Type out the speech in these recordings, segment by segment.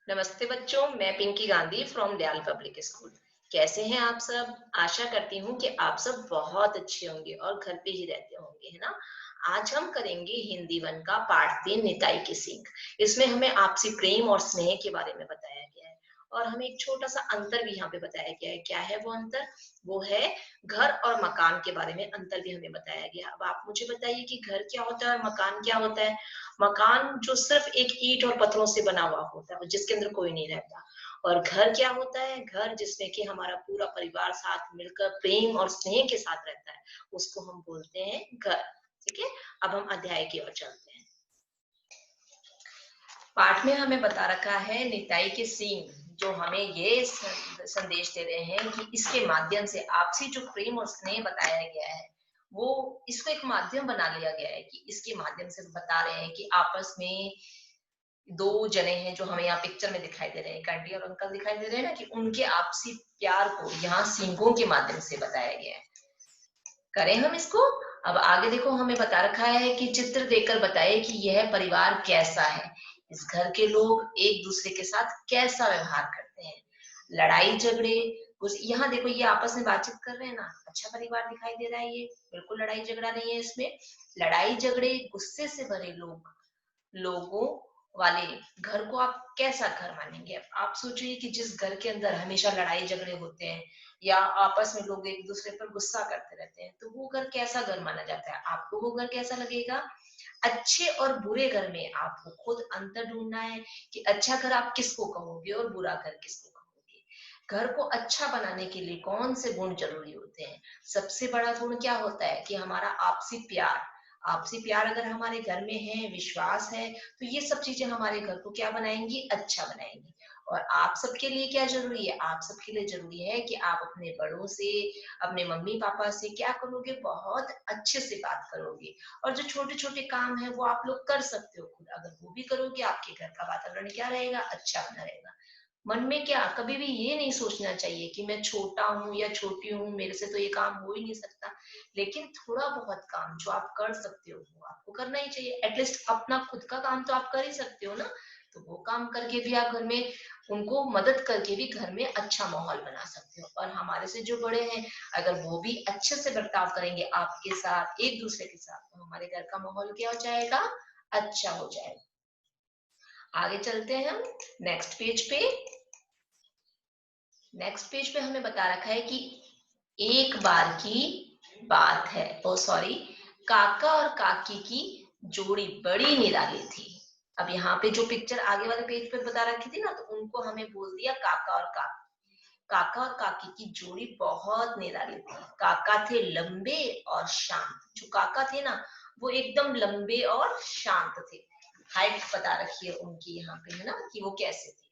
नमस्ते बच्चों, मैं Pinky Gandhi from Dayal public school. कैसे हैं आप सब? आशा करती हूँ कि आप सब बहुत अच्छे होंगे और घर पे ही रहते होंगे, है ना? आज हम करेंगे हिंदी वन का पाठ 3 निताई की सीख। इसमें हमें आपसी प्रेम और स्नेह के बारे में बताया गया है और हमें एक छोटा सा अंतर भी यहाँ पे बताया गया है। क्या है वो अंतर? वो है घर और मकान के बारे में अंतर भी हमें बताया गया। अब आप मुझे बताइए कि घर क्या होता है और मकान क्या होता है? मकान जो सिर्फ एक ईंट और पत्थरों से बना हुआ होता है और जिसके अंदर कोई नहीं रहता। और घर क्या होता है? घर जिसमें कि हमारा पूरा परिवार साथ मिलकर प्रेम और स्नेह के साथ रहता है, उसको हम बोलते हैं घर। ठीक है? अब हम अध्याय की ओर चलते हैं। पाठ में हमें बता रखा है निताई के सींग, जो हमें ये संदेश दे रहे हैं कि इसके माध्यम से आपसी जो प्रेम और स्नेह बताया गया है, वो इसको एक माध्यम बना लिया गया है कि इसके माध्यम से बता रहे हैं कि आपस में दो जने हैं जो हमें यहाँ पिक्चर में दिखाई दे रहे हैं, एक आंटी और अंकल दिखाई दे रहे हैं ना, कि उनके आपसी प्यार को यहाँ सींगों के माध्यम से बताया गया है। करें हम इसको। अब आगे देखो, हमें बता रखा है कि चित्र देखकर बताए कि यह परिवार कैसा है, इस घर के लोग एक दूसरे के साथ कैसा व्यवहार करते हैं। लड़ाई झगड़े कुछ यहाँ देखो, ये आपस में बातचीत कर रहे हैं ना, अच्छा परिवार दिखाई दे रहा है। ये बिल्कुल लड़ाई झगड़ा नहीं है इसमें। लड़ाई झगड़े गुस्से से भरे लोगों वाले घर को आप कैसा घर मानेंगे? आप सोचिए कि जिस घर के अंदर हमेशा लड़ाई झगड़े होते हैं या आपस में लोग एक दूसरे पर गुस्सा करते रहते हैं, तो वो घर कैसा घर माना जाता है? आपको वो घर कैसा लगेगा? अच्छे और बुरे घर में आपको खुद अंतर ढूंढना है कि अच्छा घर आप किसको कहोगे और बुरा घर किसको कहोगे। घर को अच्छा बनाने के लिए कौन से गुण जरूरी होते हैं? सबसे बड़ा गुण क्या होता है कि हमारा आपसी प्यार। आपसी प्यार अगर हमारे घर में है, विश्वास है, तो ये सब चीजें हमारे घर को क्या बनाएंगी? अच्छा बनाएंगी। और आप सबके लिए क्या जरूरी है? आप सबके लिए जरूरी है कि आप अपने बड़ों से, अपने मम्मी पापा से क्या करोगे? बहुत अच्छे से बात करोगे। और जो छोटे छोटे काम है वो आप लोग कर सकते हो खुद, अगर वो भी करोगे आपके घर का वातावरण क्या रहेगा? अच्छा बना रहेगा। मन में क्या कभी भी ये नहीं सोचना चाहिए कि मैं छोटा हूँ या छोटी हूँ, मेरे से तो ये काम हो ही नहीं सकता। लेकिन थोड़ा बहुत काम जो आप कर सकते हो वो आपको करना ही चाहिए। एटलीस्ट अपना खुद का काम तो आप कर ही सकते हो ना। तो वो काम करके भी आप घर में उनको मदद करके भी घर में अच्छा माहौल बना सकते हो। और हमारे से जो बड़े हैं, अगर वो भी अच्छे से बर्ताव करेंगे आपके साथ, एक दूसरे के साथ, तो हमारे घर का माहौल क्या हो जाएगा? अच्छा हो जाएगा। आगे चलते हैं हम नेक्स्ट पेज पे। नेक्स्ट पेज पे हमें बता रखा है कि एक बार की बात है, ओ सॉरी, काका और काकी की जोड़ी बड़ी निराली थी। अब यहाँ पे जो पिक्चर आगे वाले पेज पे बता रखी थी ना, तो उनको हमें बोल दिया काका और काकी। काका और काकी की जोड़ी बहुत निराली थी। काका थे लंबे और शांत। जो काका थे ना, वो एकदम लंबे और शांत थे। हाइट बता रखी है उनकी यहाँ पे, है ना, कि वो कैसे थे।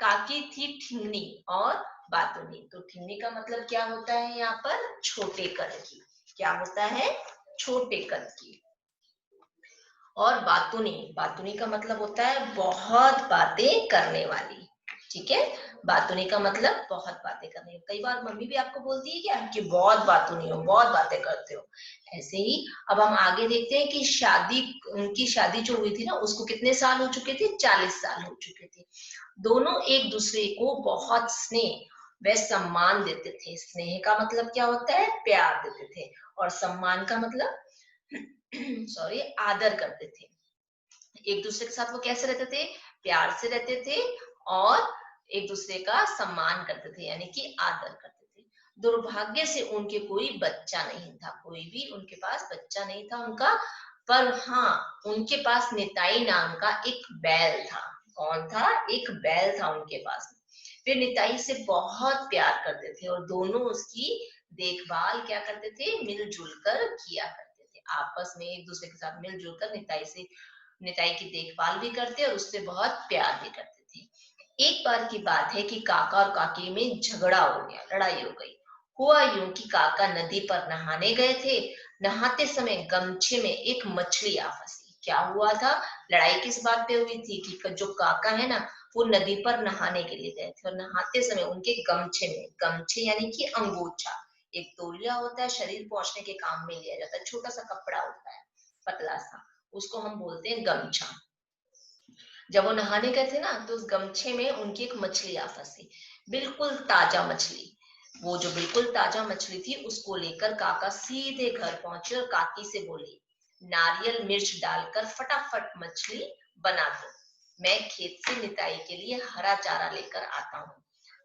काकी थी ठिंगनी और बातूनी। तो ठिंगनी का मतलब क्या होता है यहाँ पर? छोटे कद की। क्या होता है? छोटे कद की। और बातूनी, बातूनी का मतलब होता है बहुत बातें करने वाली। ठीक है? बातूनी का मतलब बहुत बातें करने। कई बार मम्मी भी आपको बोलती है क्या कि बहुत बातूनी हो, बहुत बातें करते हो। ऐसे ही अब हम आगे देखते हैं कि शादी, उनकी शादी जो हुई थी ना, उसको कितने साल हो चुके थे? 40 साल हो चुके थे। दोनों एक दूसरे को बहुत स्नेह व सम्मान देते थे। स्नेह का मतलब क्या होता है? प्यार देते थे। और सम्मान का मतलब सॉरी, आदर करते थे। एक दूसरे के साथ वो कैसे रहते थे? प्यार से रहते थे और एक दूसरे का सम्मान करते थे, यानी कि आदर करते थे। दुर्भाग्य से उनके कोई बच्चा नहीं था, कोई भी उनके पास बच्चा नहीं था उनका। पर हाँ, उनके पास निताई नाम का एक बैल था। कौन था? एक बैल था उनके पास। वे निताई से बहुत प्यार करते थे और दोनों उसकी देखभाल क्या करते थे? मिलजुल कर किया करते थे। आपस में एक दूसरे के साथ मिलजुल कर निताई की देखभाल भी करते और उससे बहुत प्यार भी करते थे। एक बार की बात है कि काका और काकी में झगड़ा हो गया, लड़ाई हो गई। हुआ यूं कि काका नदी पर नहाने गए थे। नहाते समय गमछे में एक मछली आ फंसी। क्या हुआ था? लड़ाई किस बात पे हुई थी कि जो काका है ना, वो नदी पर नहाने के लिए गए थे और नहाते समय उनके गमछे में, गमछे यानी कि अंगोछा, एक तौलिया होता है, शरीर पोंछने के काम में लिया जाता है, छोटा सा कपड़ा होता है, पतला सा, उसको हम बोलते हैं गमछा। जब वो नहाने गए थे ना तो उस गमछे में उनकी एक मछली आ फंसी, बिल्कुल ताजा मछली। वो जो बिल्कुल ताजा मछली थी उसको लेकर काका सीधे घर पहुंचे और काकी से बोले, नारियल मिर्च डालकर फटाफट मछली बना दो, मैं खेत से निताई के लिए हरा चारा लेकर आता हूँ।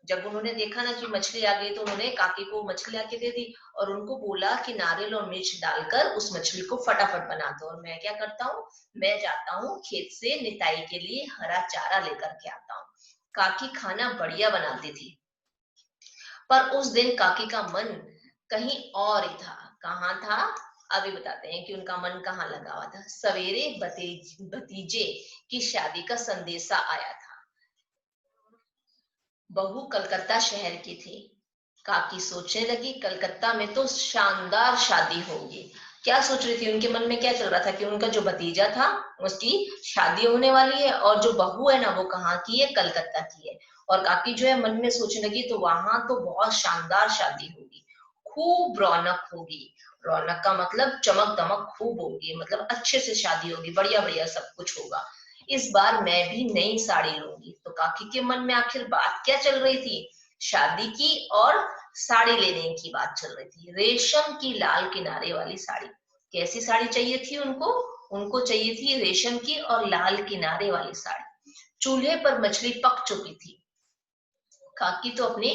जब उन्होंने देखा ना कि मछली आ गई तो उन्होंने काकी को मछली आके दे दी और उनको बोला कि नारियल और मिर्च डालकर उस मछली को फटाफट बना दो, और मैं क्या करता हूँ, मैं जाता हूँ खेत से निताई के लिए हरा चारा लेकर के आता हूँ। काकी खाना बढ़िया बनाती थी, पर उस दिन काकी का मन कहीं और ही था। कहाँ था? अभी बताते हैं कि उनका मन कहाँ लगा हुआ था। सवेरे भतीजे की शादी का संदेशा आया था। बहू कलकत्ता शहर की थी। काकी सोचने लगी, कलकत्ता में तो शानदार शादी होगी। क्या सोच रही थी, उनके मन में क्या चल रहा था कि उनका जो भतीजा था उसकी शादी होने वाली है, और जो बहू है ना वो कहाँ की है, कलकत्ता की है। और काकी जो है मन में सोचने लगी तो वहां तो बहुत शानदार शादी होगी, खूब रौनक होगी। रौनक का मतलब चमक दमक खूब होगी, मतलब अच्छे से शादी होगी, बढ़िया बढ़िया सब कुछ होगा। इस बार मैं भी नई साड़ी लूंगी। तो काकी के मन में आखिर बात क्या चल रही थी, शादी की और साड़ी लेने की बात चल रही थी। रेशम की लाल किनारे वाली साड़ी। कैसी साड़ी चाहिए थी उनको? उनको चाहिए थी रेशम की और लाल किनारे वाली साड़ी। चूल्हे पर मछली पक चुकी थी। काकी तो अपने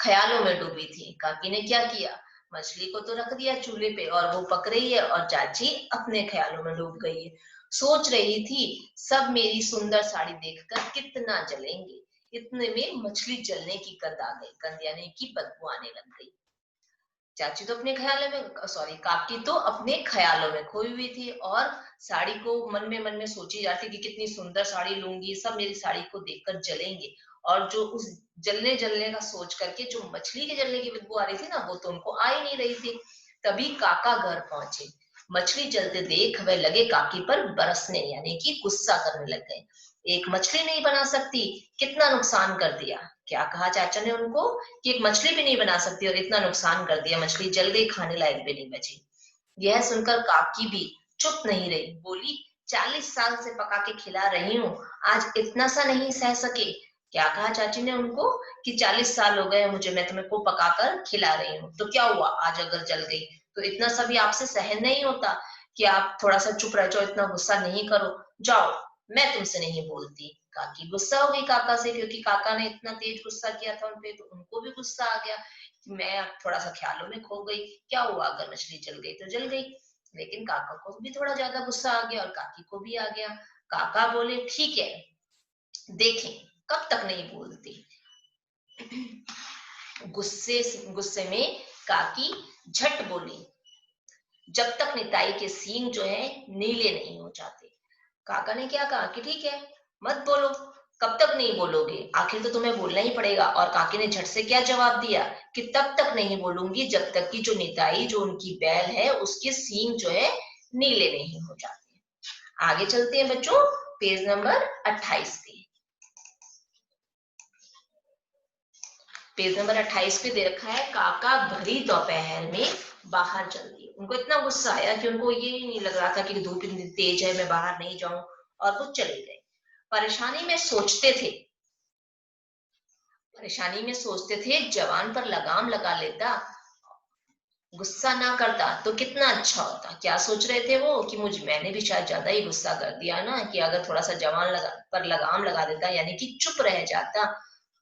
ख्यालों में डूबी थी। काकी ने क्या किया, मछली को तो रख दिया चूल्हे पे और वो पक रही है, और चाची अपने ख्यालों में डूब गई है। सोच रही थी सब मेरी सुंदर साड़ी देखकर कितना जलेंगे। इतने में मछली जलने की गंध आ गई, गंध यानी की बदबू आने लग गई। चाची तो अपने ख्यालों में, सॉरी, काकी तो अपने ख्यालों में खोई हुई थी और साड़ी को मन में सोची जाती कि कितनी सुंदर साड़ी लूंगी, सब मेरी साड़ी को देखकर जलेंगे। और जो उस जलने जलने का सोच करके जो मछली के जलने की बदबू आ रही थी ना वो तो उनको आ ही नहीं रही थी। तभी काका घर पहुंचे। मछली जलते देख वह लगे काकी पर बरसने, यानी कि गुस्सा करने लग गए। एक मछली नहीं बना सकती, कितना नुकसान कर दिया। क्या कहा चाचा ने उनको कि एक मछली भी नहीं बना सकती और इतना नुकसान कर दिया, मछली जल गई, खाने लायक भी नहीं बची। यह सुनकर काकी भी चुप नहीं रही, बोली, 40 साल से पका के खिला रही हूँ, आज इतना सा नहीं सह सके? क्या कहा चाची ने उनको कि 40 साल हो गए मुझे, मैं तुम्हें को पकाकर खिला रही हूँ, तो क्या हुआ आज अगर जल गई तो इतना सा भी आपसे सहन नहीं होता कि आप थोड़ा सा चुप रह जाओ, इतना गुस्सा नहीं करो, जाओ, मैं तुमसे नहीं बोलती। काकी गुस्सा हो गई काका से, क्योंकि काका ने इतना तेज गुस्सा किया था उनपे, तो उनको भी गुस्सा आ गया कि मैं अब थोड़ा सा ख्यालों में खो गई, क्या हुआ अगर मछली जल गई तो जल गई। लेकिन काका को भी थोड़ा ज्यादा गुस्सा आ गया और काकी को भी आ गया। काका बोले, ठीक है, देखें कब तक नहीं बोलती। गुस्से गुस्से में काकी झट बोली, जब तक निताई के सींग जो है नीले नहीं हो जाते। काका ने क्या कहा कि ठीक है, मत बोलो। कब तक नहीं बोलोगे, आखिर तो तुम्हें बोलना ही पड़ेगा। और काकी ने झट से क्या जवाब दिया कि तब तक नहीं बोलूंगी जब तक कि जो निताई, जो उनकी बैल है, उसके सींग जो है नीले नहीं हो जाते। आगे चलते हैं बच्चों, पेज नंबर 28 पे। पेज नंबर 28 पे दे रखा है, काका भरी दोपहर में बाहर चल दिए। उनको इतना गुस्सा आया कि उनको ये नहीं लग रहा था कि धूप इतनी तेज है, मैं बाहर नहीं जाऊं, और वो चले गए। परेशानी में सोचते थे, परेशानी में सोचते थे, जवान पर लगाम लगा लेता, गुस्सा ना करता तो कितना अच्छा होता। क्या सोच रहे थे वो कि मुझ मैंने भी शायद ज्यादा ही गुस्सा कर दिया ना, कि अगर थोड़ा सा जवान पर लगाम लगा देता, यानी कि चुप रह जाता,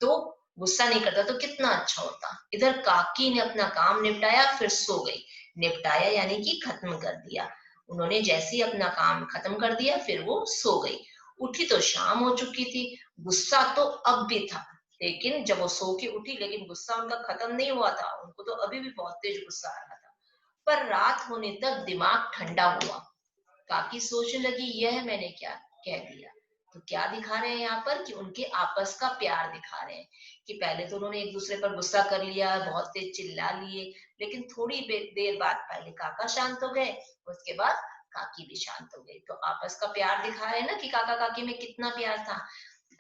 तो गुस्सा नहीं करता तो कितना अच्छा होता। इधर काकी ने अपना काम निपटाया, फिर सो गई। निपटाया यानी कि खत्म कर दिया। उन्होंने जैसे ही अपना काम खत्म कर दिया फिर वो सो गई। उठी तो शाम हो चुकी थी। गुस्सा तो अब भी था, लेकिन जब वो सो के उठी, लेकिन गुस्सा उनका खत्म नहीं हुआ था, उनको तो अभी भी बहुत तेज गुस्सा आ रहा था। पर रात होने तक दिमाग ठंडा हुआ। काकी सोचने लगी, यह मैंने क्या कह दिया। तो क्या दिखा रहे हैं यहाँ पर कि उनके आपस का प्यार दिखा रहे हैं, कि पहले तो उन्होंने एक दूसरे पर गुस्सा कर लिया, बहुत तेज चिल्ला लिए, लेकिन थोड़ी देर बाद पहले काका शांत हो गए, उसके बाद काकी भी शांत हो गई। तो आपस का प्यार दिखा रहे हैं ना कि काका काकी में कितना प्यार था।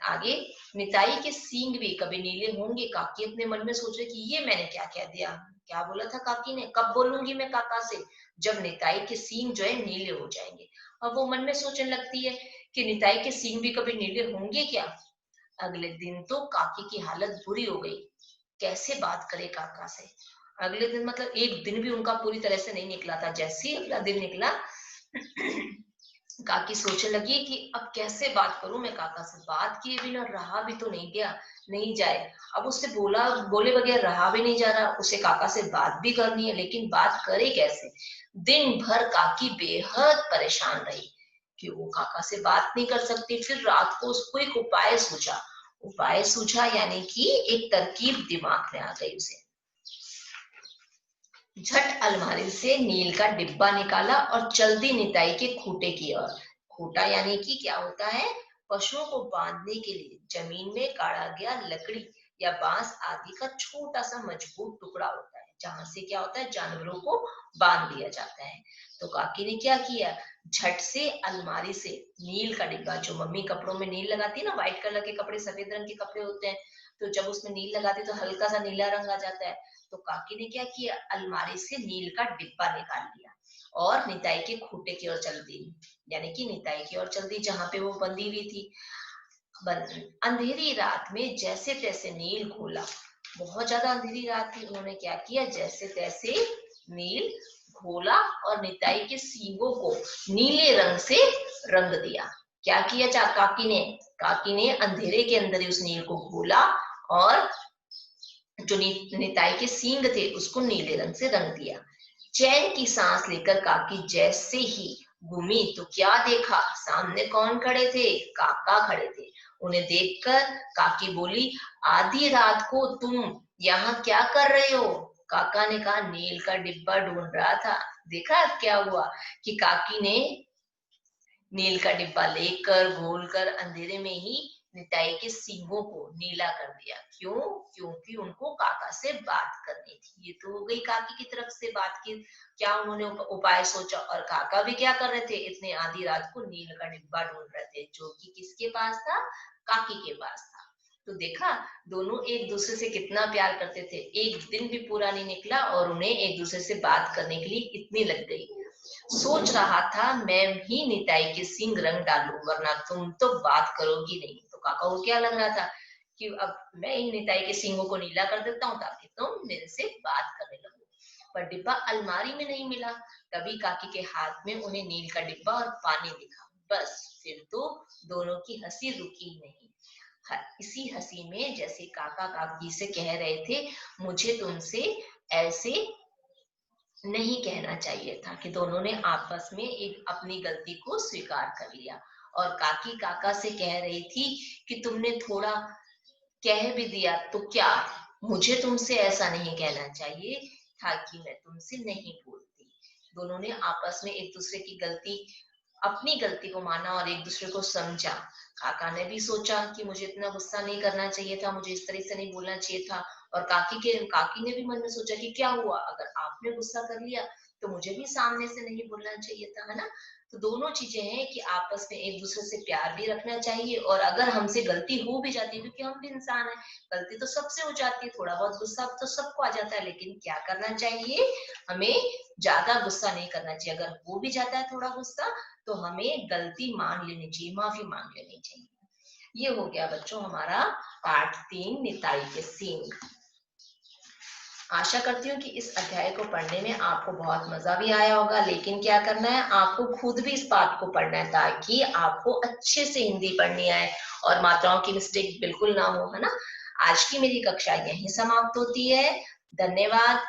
आगे, निताई के सींग भी कभी नीले होंगे। काकी अपने मन में सोच रही कि ये मैंने क्या कह दिया, क्या बोला था काकी ने, कब बोलूंगी मैं काका से, जब निताई के सींग जो है नीले हो जाएंगे। अब वो मन में सोचने लगती है कि निताई के सींग भी कभी नीले होंगे क्या। अगले दिन तो काकी की हालत बुरी हो गई। कैसे बात करे काका से। अगले दिन मतलब एक दिन भी उनका पूरी तरह से नहीं निकला था। जैसे ही अगला दिन निकला काकी सोचने लगी कि अब कैसे बात करूं मैं काका से। बात किए बिना रहा भी तो नहीं गया, नहीं जाए। अब उससे बोले बगैर रहा भी नहीं जा रहा। उसे काका से बात भी करनी है, लेकिन बात करे कैसे। दिन भर काकी बेहद परेशान रही कि वो काका से बात नहीं कर सकती। फिर रात को उसको एक उपाय सूझा, यानी कि एक तरकीब दिमाग में आ गई उसे। झट अलमारी से नील का डिब्बा निकाला और चल दी निताई के खूंटे की ओर। खूंटा यानी कि क्या होता है, पशुओं को बांधने के लिए जमीन में गाड़ा गया लकड़ी या बांस आदि का छोटा सा मजबूत टुकड़ा होता है, जहां से क्या होता है, जानवरों को बांध दिया जाता है। तो काकी ने क्या किया, झट से अलमारी से नील का डिब्बा, जो मम्मी कपड़ों में नील लगाती है ना, व्हाइट कलर के कपड़े सफेद रंग के कपड़े होते हैं, तो जब उसमें नील लगाती तो हल्का सा नीला रंग आ जाता है। तो काकी ने क्या किया, अलमारी से नील का डिब्बा निकाल लिया और निताई के खूंटे की ओर चल दी, यानी कि निताई की ओर चल दी जहां पे वो बंधी हुई थी। अंधेरी रात में जैसे तैसे नील घोला। बहुत ज्यादा अंधेरी रात थी। उन्होंने क्या किया, जैसे तैसे नील घोला और निताई के सींगों को नीले रंग से रंग दिया। क्या किया काकी ने अंधेरे के अंदर ही उस नील को घोला और जो निताई के सींग थे उसको नीले रंग से रंग दिया। चैन की सांस लेकर काकी जैसे ही घूमी तो क्या देखा, सामने कौन खड़े थे, काका खड़े थे। उन्हें देखकर काकी बोली, आधी रात को तुम यहाँ क्या कर रहे हो। काका ने कहा, नील का डिब्बा ढूंढ रहा था। देखा क्या हुआ कि काकी ने नील का डिब्बा लेकर घोलकर अंधेरे में ही निताई के सींगों को नीला कर दिया। क्यों, क्योंकि उनको काका से बात करनी थी। ये तो हो गई काकी की तरफ से बात की, क्या उन्होंने उपाय सोचा। और काका भी क्या कर रहे थे, इतने आधी रात को नील का डिब्बा ढूंढ रहे थे, जो कि किसके पास था, काकी के पास था। तो देखा, दोनों एक दूसरे से कितना प्यार करते थे। एक दिन भी पूरा नहीं निकला और उन्हें एक दूसरे से बात करने के लिए इतनी लग गई। सोच रहा था मैं भी निताई के सींग रंग डालूं, वरना तुम तो बात करोगी नहीं। तो काका को क्या लग रहा था कि अब मैं ही निताई के सींगों को नीला कर देता हूँ ताकि तुम मेरे से बात करने लगो। पर डिब्बा अलमारी में नहीं मिला। तभी काकी के हाथ में उन्हें नील का डिब्बा और पानी दिखा। बस फिर तो दोनों की हंसी रुकी नहीं। इसी हंसी में जैसे काका काकी से कह रहे थे, मुझे तुमसे ऐसे नहीं कहना चाहिए था, कि दोनों ने आपस में एक अपनी गलती को स्वीकार कर लिया। और काकी काका से कह रही थी कि तुमने थोड़ा कह भी दिया तो क्या, मुझे तुमसे ऐसा नहीं कहना चाहिए था कि मैं तुमसे नहीं बोलती। दोनों ने आपस में एक दूसरे की गलती, अपनी गलती को माना और एक दूसरे को समझा। काका ने भी सोचा कि मुझे इतना गुस्सा नहीं करना चाहिए था, मुझे इस तरह से नहीं बोलना चाहिए था। और काकी ने भी मन में सोचा कि क्या हुआ, अगर आपने गुस्सा कर लिया तो मुझे भी सामने से नहीं बोलना चाहिए था, है ना। तो दोनों चीजें हैं कि आपस में एक दूसरे से प्यार भी रखना चाहिए। और अगर हमसे गलती हो भी जाती है, क्योंकि हम भी इंसान हैं, गलती तो सबसे हो जाती है, थोड़ा बहुत गुस्सा तो सबको आ जाता है, लेकिन क्या करना चाहिए, हमें ज्यादा गुस्सा नहीं करना चाहिए। अगर हो भी जाता है थोड़ा गुस्सा, तो हमें गलती मान लेनी चाहिए, माफी मांग लेनी चाहिए। ये हो गया बच्चों हमारा पाठ 3, निताई के सींग। आशा करती हूँ कि इस अध्याय को पढ़ने में आपको बहुत मजा भी आया होगा। लेकिन क्या करना है, आपको खुद भी इस पाठ को पढ़ना है, ताकि आपको अच्छे से हिंदी पढ़नी आए और मात्राओं की मिस्टेक बिल्कुल ना हो, है ना। आज की मेरी कक्षा यहीं समाप्त होती है। धन्यवाद।